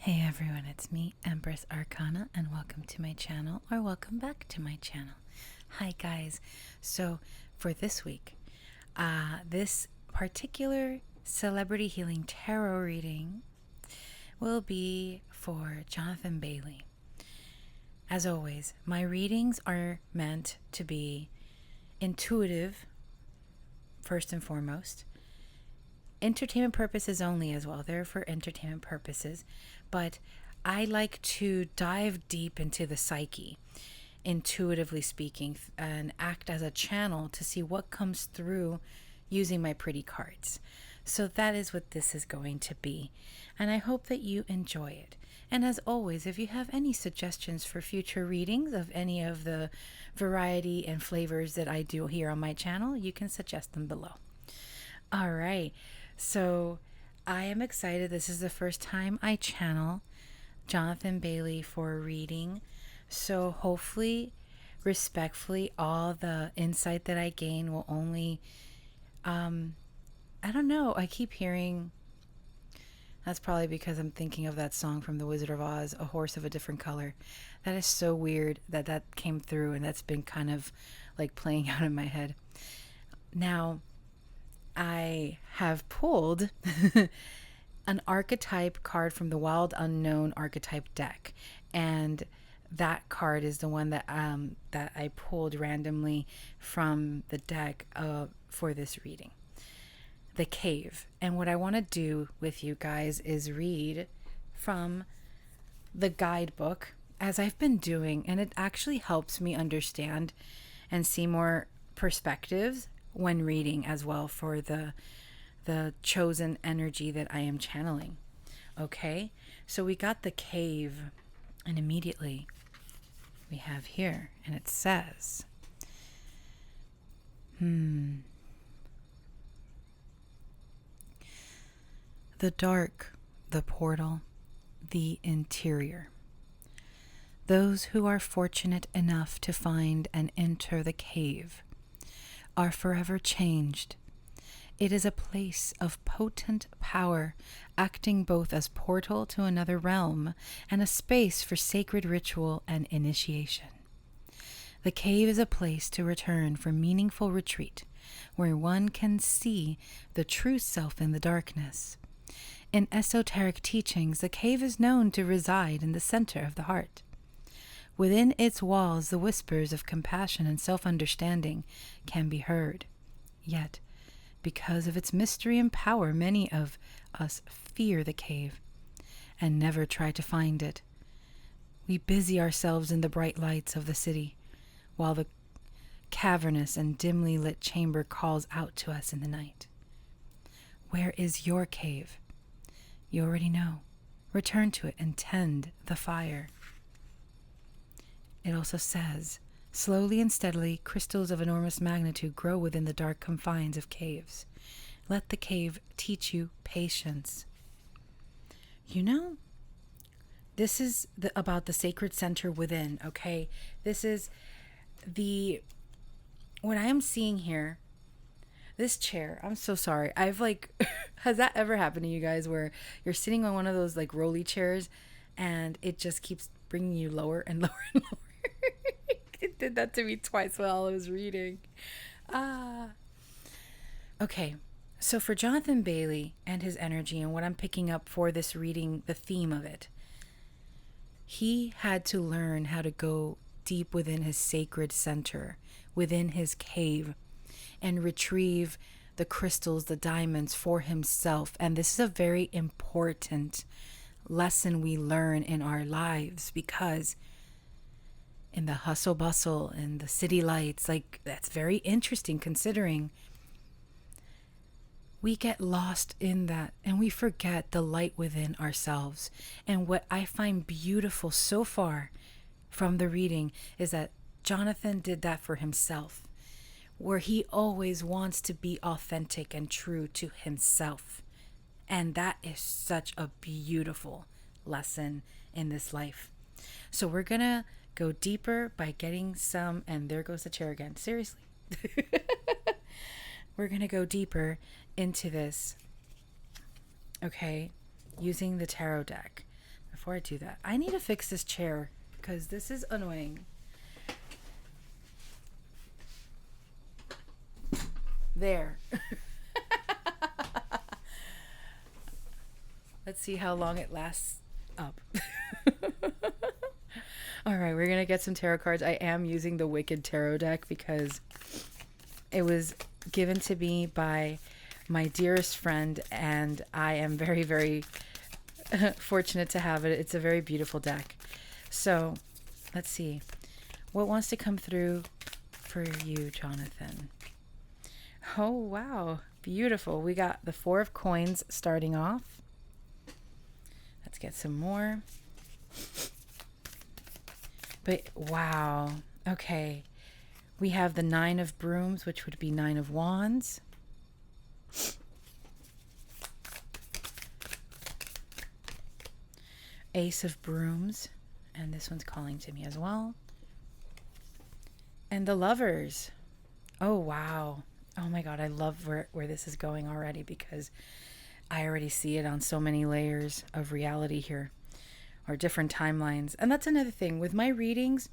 Hey everyone, it's me, Empress Arcana, and welcome to my channel, or welcome back to my channel. Hi guys. So for this week, this particular celebrity healing tarot reading will be for Jonathan Bailey. As always, my readings are meant to be intuitive, first and foremost. Entertainment purposes only as well. They're for entertainment purposes. But I like to dive deep into the psyche, intuitively speaking, and act as a channel to see what comes through using my pretty cards. So that is what this is going to be. And I hope that you enjoy it. And as always, if you have any suggestions for future readings of any of the variety and flavors that I do here on my channel, you can suggest them below. All right. So I am excited. This is the first time I channel Jonathan Bailey for a reading. So hopefully, respectfully, all the insight that I gain will only, I don't know. I keep hearing, that's probably because I'm thinking of that song from The Wizard of Oz, A Horse of a Different Color. That is so weird that that came through, and that's been kind of like playing out in my head. Now, I have pulled an archetype card from the Wild Unknown archetype deck, and that card is the one that I pulled randomly from the deck for this reading, the Cave. And what I want to do with you guys is read from the guidebook, as I've been doing, and it actually helps me understand and see more perspectives when reading as well for the chosen energy that I am channeling. Okay, so we got the Cave, and immediately we have here, and it says, the dark, the portal, the interior. Those who are fortunate enough to find and enter the cave are forever changed. It is a place of potent power, acting both as portal to another realm and a space for sacred ritual and initiation. The cave is a place to return for meaningful retreat, where one can see the true self in the darkness. In esoteric teachings, the cave is known to reside in the center of the heart. Within its walls, the whispers of compassion and self-understanding can be heard. Yet, because of its mystery and power, many of us fear the cave and never try to find it. We busy ourselves in the bright lights of the city, while the cavernous and dimly lit chamber calls out to us in the night. Where is your cave? You already know. Return to it and tend the fire. It also says, slowly and steadily, crystals of enormous magnitude grow within the dark confines of caves. Let the cave teach you patience. You know, this is about the sacred center within, okay? This is what I am seeing here, this chair, I'm so sorry. I've has that ever happened to you guys where you're sitting on one of those like rolly chairs and it just keeps bringing you lower and lower and lower? It did that to me twice while I was reading. Okay, so for Jonathan Bailey and his energy and what I'm picking up for this reading, the theme of it, he had to learn how to go deep within his sacred center, within his cave, and retrieve the crystals, the diamonds for himself. And this is a very important lesson we learn in our lives, because in the hustle bustle and the city lights, like, that's very interesting considering we get lost in that and we forget the light within ourselves. And what I find beautiful so far from the reading is that Jonathan did that for himself, where he always wants to be authentic and true to himself. And that is such a beautiful lesson in this life. So we're gonna go deeper by getting some, and there goes the chair again. Seriously. We're gonna go deeper into this, okay, using the tarot deck. before I do that, I need to fix this chair because this is annoying. There. Let's see how long it lasts up. All right, we're going to get some tarot cards. I am using the Wicked Tarot deck because it was given to me by my dearest friend, and I am very, very fortunate to have it. It's a very beautiful deck. So let's see. What wants to come through for you, Jonathan? Oh, wow. Beautiful. We got the 4 of Coins starting off. Let's get some more. But wow. Okay. We have the 9 of Brooms, which would be 9 of Wands. Ace of Brooms. And this one's calling to me as well. And the Lovers. Oh, wow. Oh my God. I love where this is going already because I already see it on so many layers of reality here, or different timelines. And that's another thing with my readings.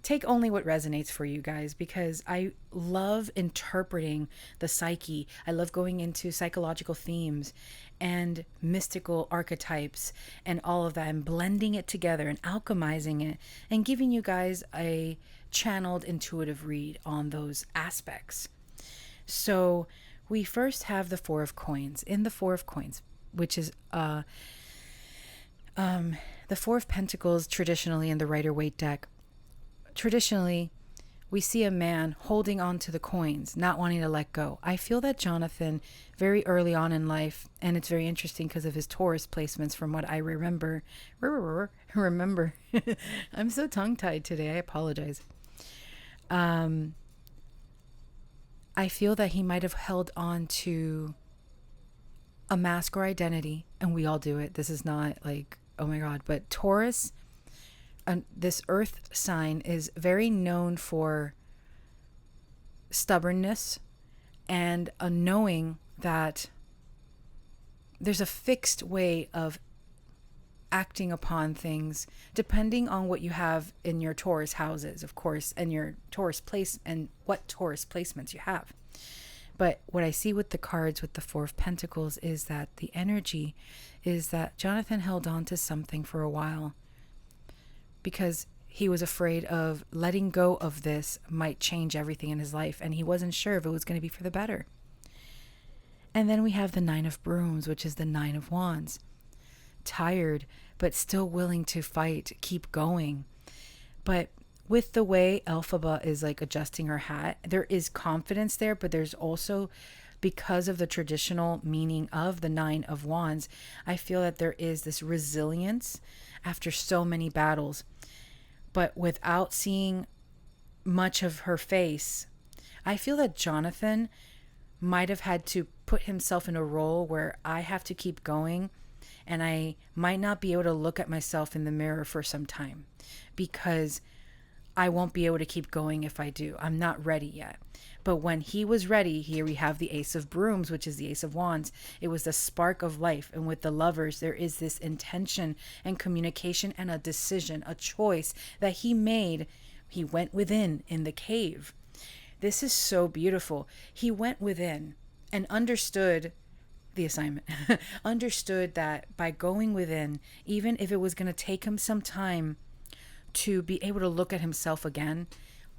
Take only what resonates for you guys, because I love interpreting the psyche. I love going into psychological themes and mystical archetypes and all of that, and blending it together and alchemizing it and giving you guys a channeled intuitive read on those aspects. So we first have the 4 of Coins. In the 4 of Coins, which is the 4 of Pentacles traditionally in the Rider-Waite deck, traditionally we see a man holding on to the coins, not wanting to let go. I feel that Jonathan, very early on in life, and it's very interesting because of his Taurus placements from what I remember. I'm so tongue-tied today. I apologize. I feel that he might have held on to a mask or identity, and we all do it. This is not like, oh my God, but Taurus, this earth sign, is very known for stubbornness and a knowing that there's a fixed way of acting upon things depending on what you have in your Taurus houses, of course, and your Taurus place and what Taurus placements you have. But what I see with the cards with the 4 of Pentacles is that the energy is that Jonathan held on to something for a while because he was afraid of letting go of this might change everything in his life, and he wasn't sure if it was going to be for the better. And then we have the 9 of Brooms, which is the 9 of Wands. Tired, but still willing to fight, keep going. But with the way Elphaba is like adjusting her hat, there is confidence there, but there's also, because of the traditional meaning of the 9 of Wands, I feel that there is this resilience after so many battles. But without seeing much of her face, I feel that Jonathan might have had to put himself in a role where I have to keep going, and I might not be able to look at myself in the mirror for some time because I won't be able to keep going if I do. I'm not ready yet. But when he was ready, here we have the Ace of Brooms, which is the Ace of Wands. It was the spark of life. And with the Lovers, there is this intention and communication and a decision, a choice that he made. He went within in the cave. This is so beautiful. He went within and understood the assignment, understood that by going within, even if it was going to take him some time to be able to look at himself again,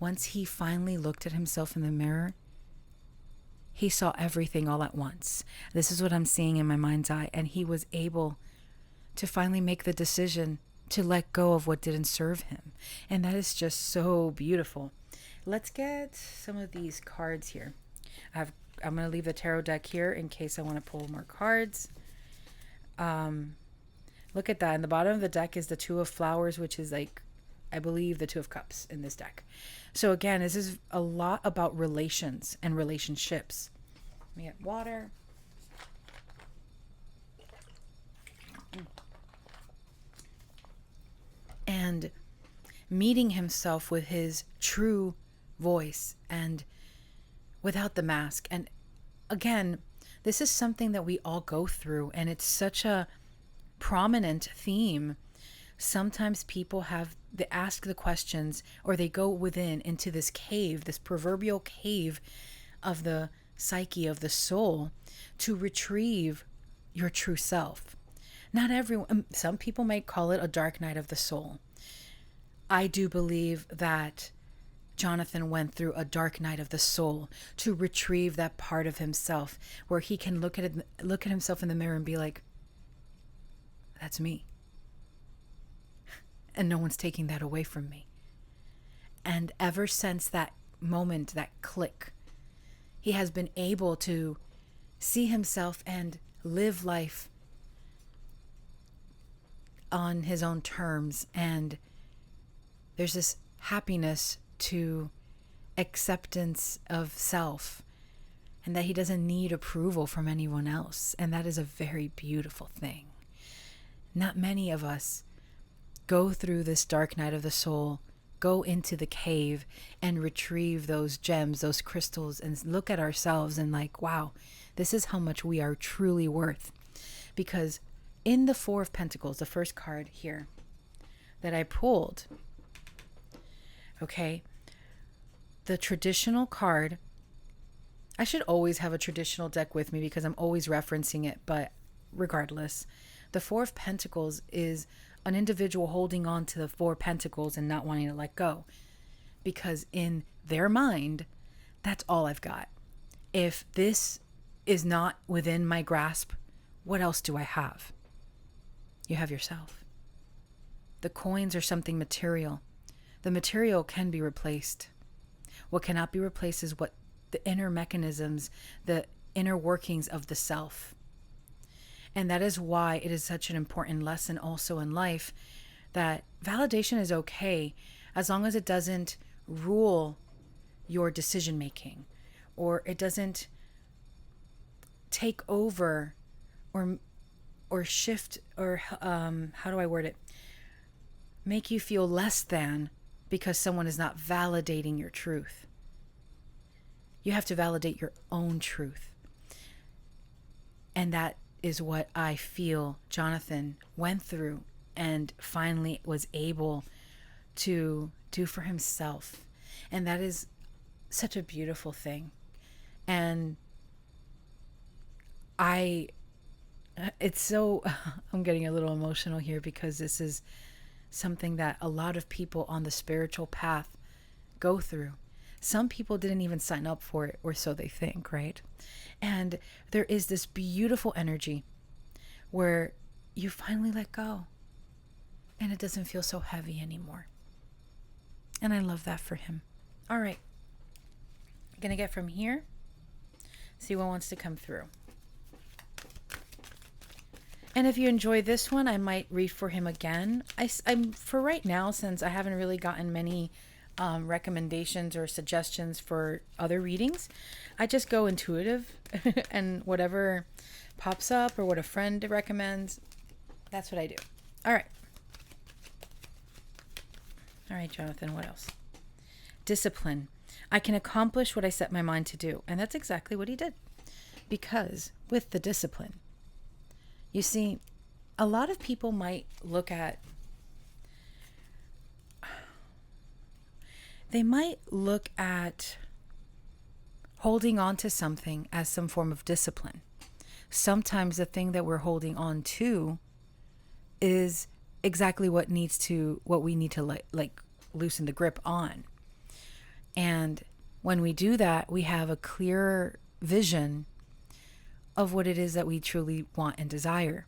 once he finally looked at himself in the mirror, he saw everything all at once. This is what I'm seeing in my mind's eye. And he was able to finally make the decision to let go of what didn't serve him. And that is just so beautiful. Let's get some of these cards here. I'm going to leave the tarot deck here in case I want to pull more cards. Look at that. In the bottom of the deck is the 2 of Flowers, which is like, I believe, the 2 of Cups in this deck. So again, this is a lot about relations and relationships. We get water. And meeting himself with his true voice and without the mask. And again, this is something that we all go through, and it's such a prominent theme Sometimes people they ask the questions, or they go within into this cave, this proverbial cave of the psyche, of the soul, to retrieve your true self. Not everyone, some people might call it a dark night of the soul. I do believe that Jonathan went through a dark night of the soul to retrieve that part of himself where he can look at himself in the mirror and be like, that's me. And no one's taking that away from me. And ever since that moment, that click, he has been able to see himself and live life on his own terms. And there's this happiness to acceptance of self, and that he doesn't need approval from anyone else. And that is a very beautiful thing. Not many of us go through this dark night of the soul, go into the cave and retrieve those gems, those crystals, and look at ourselves and like, wow, this is how much we are truly worth. Because in the Four of Pentacles, the first card here that I pulled, okay, the traditional card, I should always have a traditional deck with me because I'm always referencing it, but regardless, the Four of Pentacles is an individual holding on to the Four Pentacles and not wanting to let go, because in their mind, that's all I've got. If this is not within my grasp, what else do I have? You have yourself. The coins are something material. The material can be replaced. What cannot be replaced is what the inner mechanisms, the inner workings of the self. And that is why it is such an important lesson also in life, that validation is okay as long as it doesn't rule your decision making, or it doesn't take over or shift, or how do I word it? Make you feel less than because someone is not validating your truth. You have to validate your own truth. And that is what I feel Jonathan went through and finally was able to do for himself. And that is such a beautiful thing. And it's so, I'm getting a little emotional here because this is something that a lot of people on the spiritual path go through. Some people didn't even sign up for it, or so they think, right? And there is this beautiful energy where you finally let go and it doesn't feel so heavy anymore. And I love that for him. All right. I'm going to get from here, see what wants to come through. And if you enjoy this one, I might read for him again. I'm for right now, since I haven't really gotten many recommendations or suggestions for other readings, I just go intuitive and whatever pops up or what a friend recommends, that's what I do. All right. All right, Jonathan, what else? Discipline. I can accomplish what I set my mind to do. And that's exactly what he did. Because with the discipline, you see, a lot of people might look at, holding on to something as some form of discipline. Sometimes the thing that we're holding on to is exactly what we need to like loosen the grip on. And when we do that, we have a clearer vision of what it is that we truly want and desire.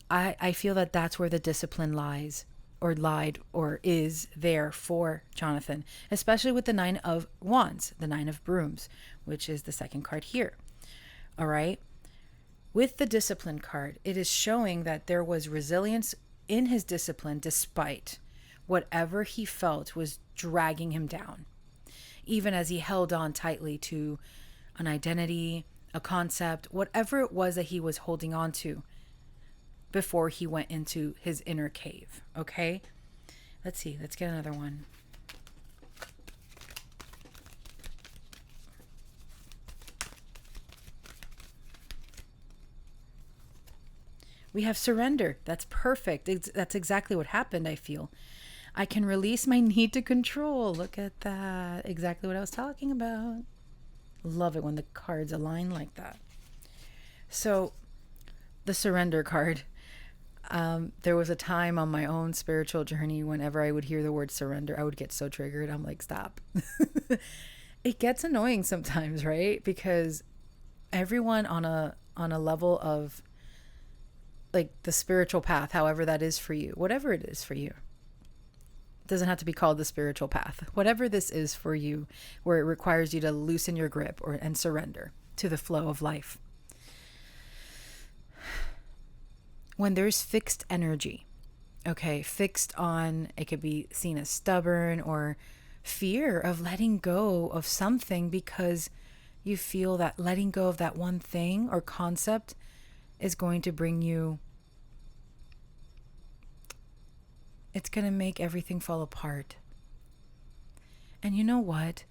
I feel that that's where the discipline lies, or lied, or is there for Jonathan, especially with the Nine of Wands, the Nine of Brooms, which is the second card here. All right. With the discipline card, it is showing that there was resilience in his discipline despite whatever he felt was dragging him down, even as he held on tightly to an identity, a concept, whatever it was that he was holding on to before he went into his inner cave. Okay, let's see. Let's get another one. We have surrender. That's perfect. That's exactly what happened, I feel. I can release my need to control. Look at that. Exactly what I was talking about. Love it when the cards align like that. So, the surrender card. There was a time on my own spiritual journey, whenever I would hear the word surrender, I would get so triggered. I'm like, stop. It gets annoying sometimes, right? Because everyone on a level of like the spiritual path, however that is for you, whatever it is for you, doesn't have to be called the spiritual path. Whatever this is for you, where it requires you to loosen your grip and surrender to the flow of life. When there's fixed energy, okay, fixed on, it could be seen as stubborn or fear of letting go of something because you feel that letting go of that one thing or concept is going to bring you, it's going to make everything fall apart. And you know what?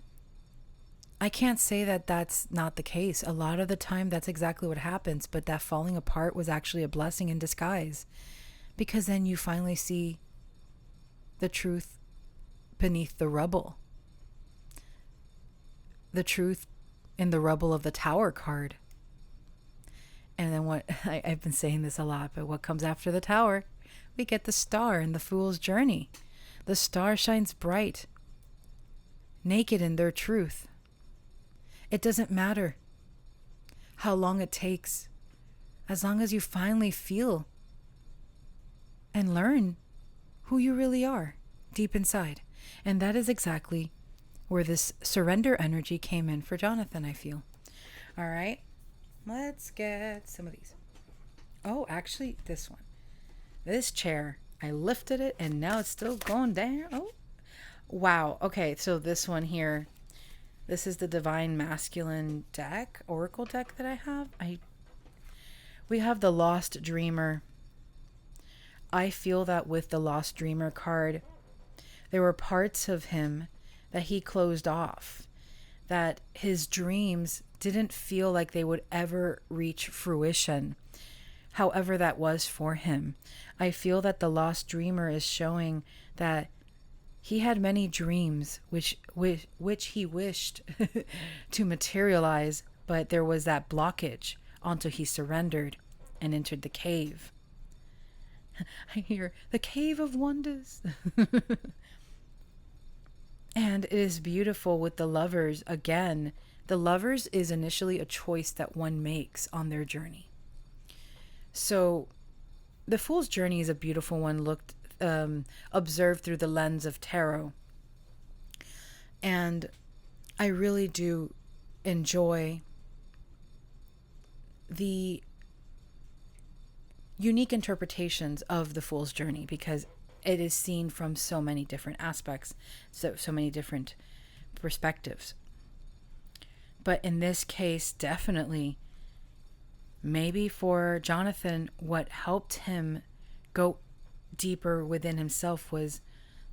I can't say that that's not the case. A lot of the time, that's exactly what happens. But that falling apart was actually a blessing in disguise, because then you finally see the truth beneath the rubble. The truth in the rubble of the Tower card. And then what, I've been saying this a lot, but what comes after the Tower? We get the Star in the Fool's Journey. The star shines bright, naked in their truth. It doesn't matter how long it takes, as long as you finally feel and learn who you really are deep inside. And that is exactly where this surrender energy came in for Jonathan, I feel. All right, let's get some of these. Oh, actually, this one. This chair, I lifted it and now it's still going down. Oh, wow. Okay, so this one here. This is the Divine Masculine deck, Oracle deck that I have. We have the Lost Dreamer. I feel that with the Lost Dreamer card, there were parts of him that he closed off, that his dreams didn't feel like they would ever reach fruition, however that was for him. I feel that the Lost Dreamer is showing that he had many dreams which he wished to materialize, but there was that blockage until he surrendered and entered the cave. I hear the Cave of Wonders. And it is beautiful with the Lovers. Again, the Lovers is initially a choice that one makes on their journey. So the Fool's Journey is a beautiful one, observed through the lens of tarot. And I really do enjoy the unique interpretations of the Fool's Journey, because it is seen from so many different aspects, so many different perspectives. But in this case, definitely, maybe for Jonathan, what helped him go deeper within himself was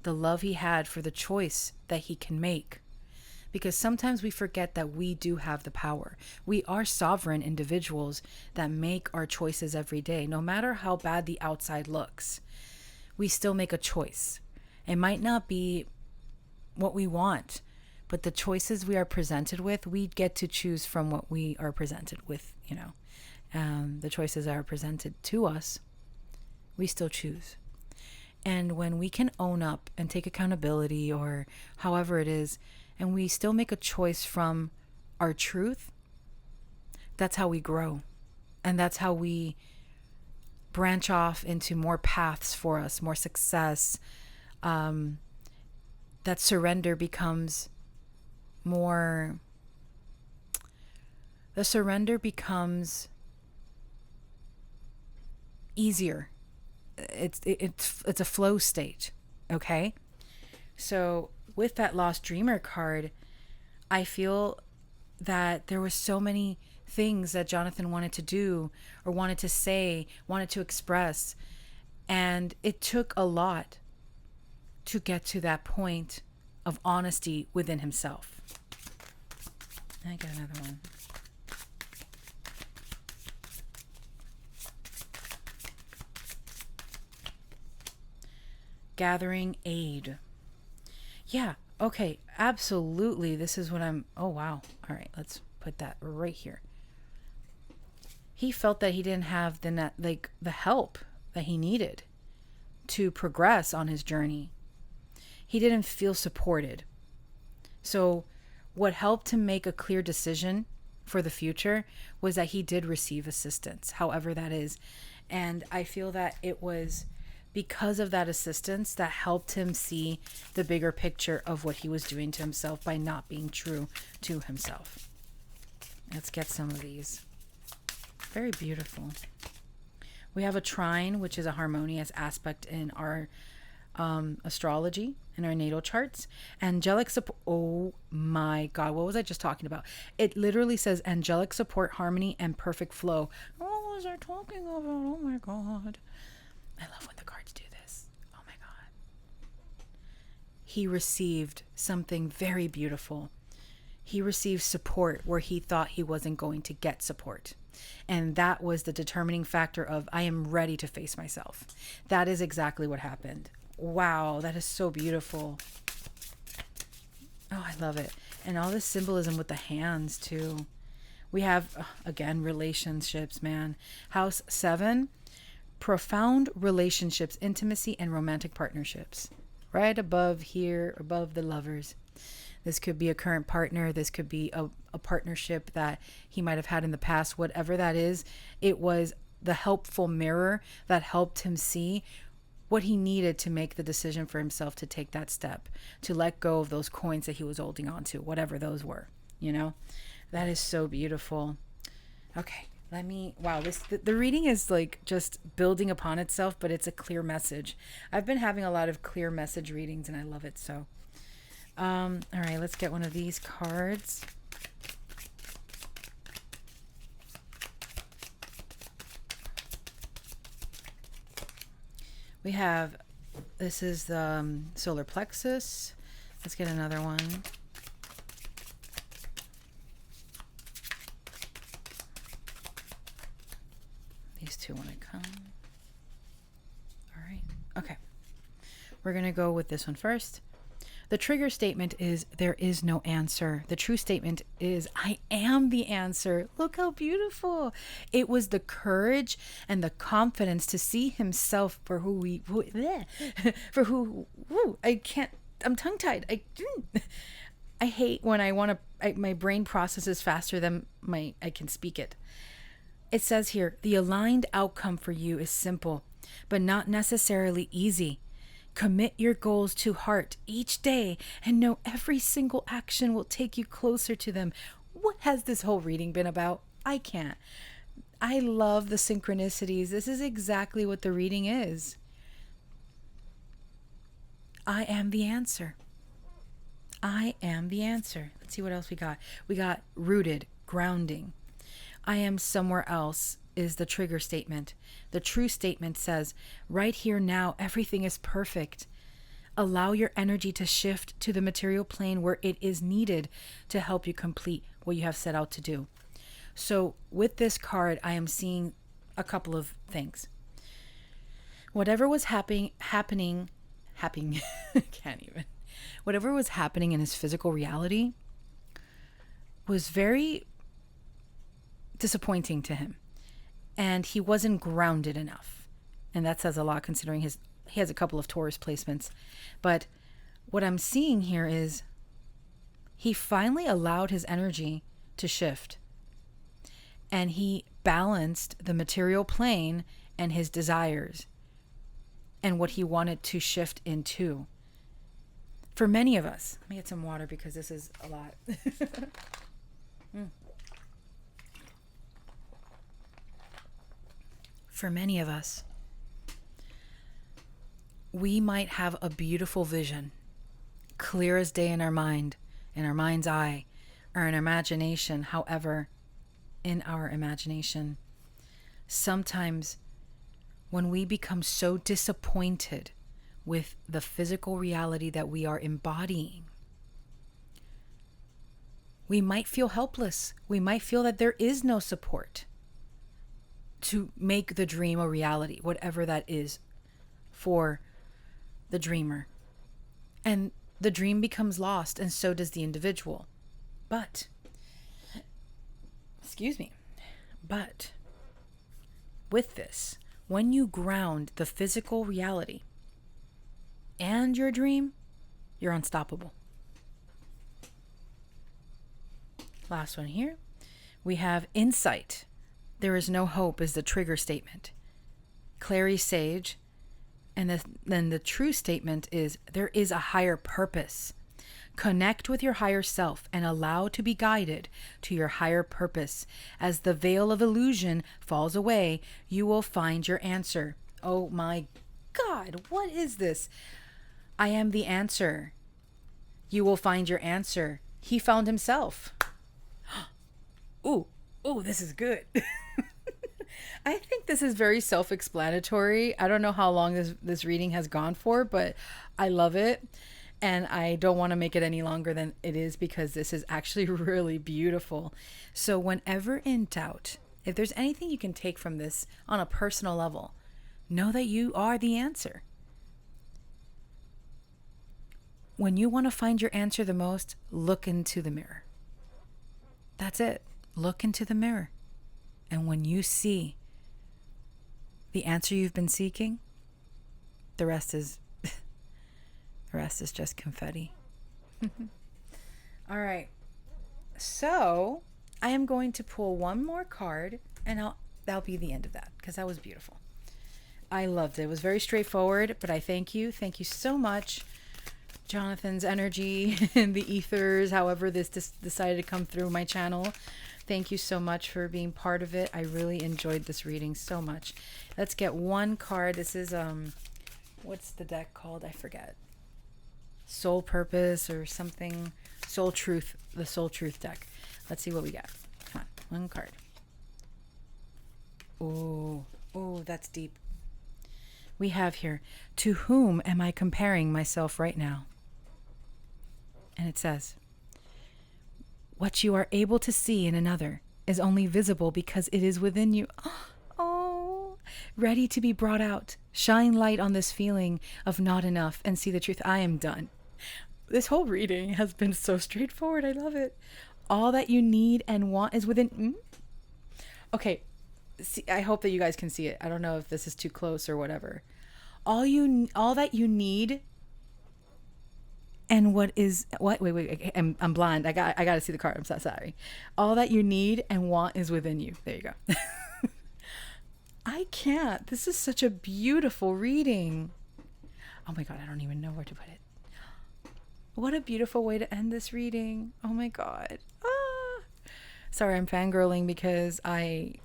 the love he had for the choice that he can make. Because sometimes we forget that we do have the power. We are sovereign individuals that make our choices every day. No matter how bad the outside looks, we still make a choice. It might not be what we want, but the choices we are presented with, we get to choose from what we are presented with, the choices that are presented to us, we still choose. And when we can own up and take accountability, or however it is, and we still make a choice from our truth, that's how we grow. And that's how we branch off into more paths for us, more success. That surrender becomes more... The surrender becomes easier. It's a flow state, okay? So with that Lost Dreamer card, I feel that there was so many things that Jonathan wanted to do, or wanted to say, wanted to express, and it took a lot to get to that point of honesty within himself. I got another one. gathering aid. Yeah, okay, absolutely. This is what oh wow. All right, let's put that right here. He felt that he didn't have the help that he needed to progress on his journey. He didn't feel supported. So what helped him make a clear decision for the future was that he did receive assistance, however that is. And I feel that it was because of that assistance that helped him see the bigger picture of what he was doing to himself by not being true to himself. Let's get some of these. Very beautiful. We have a trine, which is a harmonious aspect in our astrology, in our natal charts. Angelic support. Oh my God, what was I just talking about? It literally says angelic support, harmony, and perfect flow. What was I talking about? Oh my God. I love when the cards do this. Oh my God. He received something very beautiful. He received support where he thought he wasn't going to get support. And that was the determining factor of, I am ready to face myself. That is exactly what happened. Wow, that is so beautiful. Oh, I love it. And all this symbolism with the hands too. We have, again, relationships, man. House 7, profound relationships, intimacy, and romantic partnerships. Right above here, above the lovers. This could be a current partner. This could be a partnership that he might have had in the past. Whatever that is, it was the helpful mirror that helped him see what he needed to make the decision for himself to take that step, to let go of those coins that he was holding on to, whatever those were, you know? That is so beautiful. Okay, wow, the reading is like just building upon itself, but it's a clear message. I've been having a lot of clear message readings and I love it so. All right, let's get one of these cards. We have, this is the solar plexus. Let's get another one. These two want to come. All right. Okay. We're going to go with this one first. The trigger statement is, there is no answer. The true statement is, I am the answer. Look how beautiful. It was the courage and the confidence to see himself for I'm tongue tied. I hate when my brain processes faster than I can speak it. It says here, the aligned outcome for you is simple, but not necessarily easy. Commit your goals to heart each day and know every single action will take you closer to them. What has this whole reading been about? I can't. I love the synchronicities. This is exactly what the reading is. I am the answer. I am the answer. Let's see what else we got. We got rooted, grounding. I am somewhere else is the trigger statement. The true statement says, right here now, everything is perfect. Allow your energy to shift to the material plane where it is needed to help you complete what you have set out to do. So with this card, I am seeing a couple of things. Whatever was happening, can't even. Whatever was happening in his physical reality was very disappointing to him. And he wasn't grounded enough. And that says a lot considering he has a couple of Taurus placements. But what I'm seeing here is he finally allowed his energy to shift. And he balanced the material plane and his desires and what he wanted to shift into. For many of us, let me get some water because this is a lot. For many of us, we might have a beautiful vision, clear as day in our mind, in our mind's eye, or in our imagination. However, in our imagination, sometimes when we become so disappointed with the physical reality that we are embodying, we might feel helpless. We might feel that there is no support to make the dream a reality, whatever that is for the dreamer. And the dream becomes lost, and so does the individual. But, but with this, when you ground the physical reality and your dream, you're unstoppable. Last one here. We have insight. There is no hope is the trigger statement. Clary sage. And then the true statement is there is a higher purpose. Connect with your higher self and allow to be guided to your higher purpose. As the veil of illusion falls away, you will find your answer. Oh my God, what is this? I am the answer. You will find your answer. He found himself. Ooh, this is good. I think this is very self-explanatory. I don't know how long this reading has gone for, but I love it. And I don't want to make it any longer than it is because this is actually really beautiful. So whenever in doubt, if there's anything you can take from this on a personal level, know that you are the answer. When you want to find your answer the most, look into the mirror. That's it. Look into the mirror. And when you see the answer you've been seeking, the rest is just confetti. All right. So I am going to pull one more card, and that'll be the end of that because that was beautiful. I loved it. It was very straightforward, but I thank you. Thank you so much. Jonathan's energy in the ethers, however this decided to come through my channel. Thank you so much for being part of it. I really enjoyed this reading so much. Let's get one card. This is what's the deck called? I forget. Soul Purpose or something. Soul Truth. The Soul Truth deck. Let's see what we got. Come on, one card. Oh, that's deep. We have here, to whom am I comparing myself right now? And it says, what you are able to see in another is only visible because it is within you. Oh, ready to be brought out. Shine light on this feeling of not enough and see the truth. I am done. This whole reading has been so straightforward. I love it. All that you need and want is within. Okay. See, I hope that you guys can see it. I don't know if this is too close or whatever. All that you need and what wait, I'm blind. I got to see the card. I'm so sorry. All that you need and want is within you. There you go. I can't. This is such a beautiful reading. Oh my God, I don't even know where to put it. What a beautiful way to end this reading. Oh my God. Sorry, I'm fangirling because I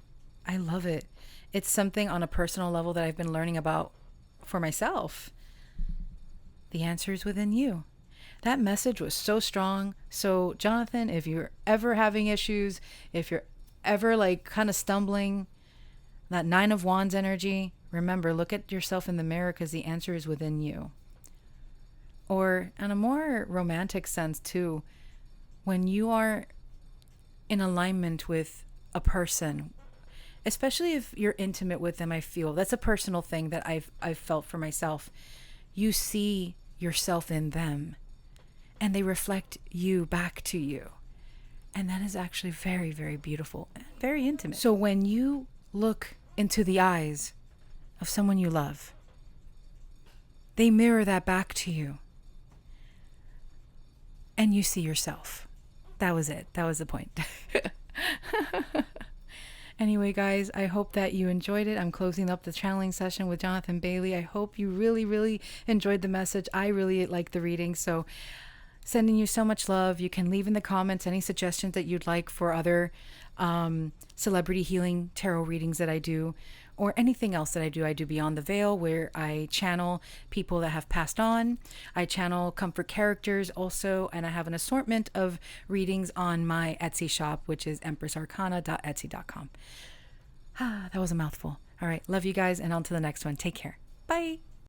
love it. It's something on a personal level that I've been learning about for myself. The answer is within you. That message was so strong. So Jonathan, if you're ever having issues, if you're ever like kind of stumbling, that 9 of Wands energy, remember, look at yourself in the mirror because the answer is within you. Or in a more romantic sense too, when you are in alignment with a person, especially if you're intimate with them, I feel that's a personal thing that I've felt for myself. You see yourself in them and they reflect you back to you. And that is actually very, very beautiful and very intimate. So when you look into the eyes of someone you love, they mirror that back to you. And you see yourself. That was it. That was the point. Anyway, guys, I hope that you enjoyed it. I'm closing up the channeling session with Jonathan Bailey. I hope you really, really enjoyed the message. I really liked the reading. So sending you so much love. You can leave in the comments any suggestions that you'd like for other celebrity healing tarot readings that I do, or anything else that I do. I do Beyond the Veil, where I channel people that have passed on. I channel comfort characters also, and I have an assortment of readings on my Etsy shop, which is empressarcana.etsy.com. That was a mouthful. All right, love you guys, and on to the next one. Take care. Bye.